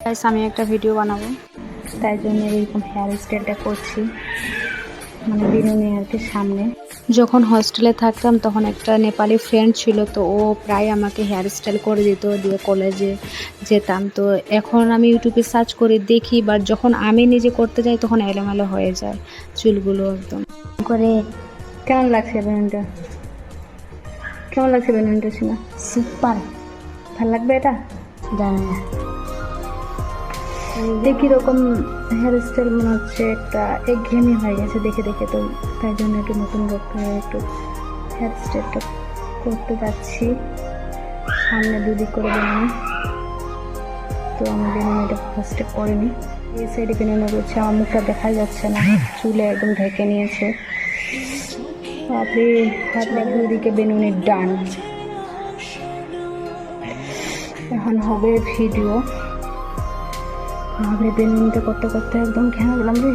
Guys আমি একটা video বানাবো, তাই জন্য এরকম হেয়ার স্টাইলটা করছি, মানে বিনুনি আর কি। সামনে যখন হস্টেলে থাকতাম তখন একটা নেপালি ফ্রেন্ড ছিল, তো ও প্রায় আমাকে হেয়ার স্টাইল করে দিত, দিয়ে কলেজে যেতাম। তো এখন আমি ইউটিউবে সার্চ করে দেখি, বাট যখন আমি নিজে করতে যাই তখন এলোমেলো হয়ে যায় চুলগুলো একদম করে। কেমন লাগছে বেনুনটা? কেমন লাগছে বেনুনটা ছিল? সুপার। ভালো লাগবে এটা? জানি না কীরকম হেয়ার স্টাইল মনে হচ্ছে একটা একঘেয়েমি হয়ে গেছে দেখে দেখে, তো তাই জন্য একটু নতুন রকম একটু হেয়ার স্টাইলটা করতে যাচ্ছি। সামনে দুদিক করে বেরোনো, তো আমি বেরোনোটা ফার্স্টে করিনি। এই সাইডে বেরোনো করছে, আমার মুখটা দেখা যাচ্ছে না, চুলে একদম ঢেকে নিয়েছে। আপনি দুদিকে বেনুনি ডান। এখন হবে ভিডিও। আমি বেনুনিটা করতে করতে একদম ঘেমে গেলাম রে।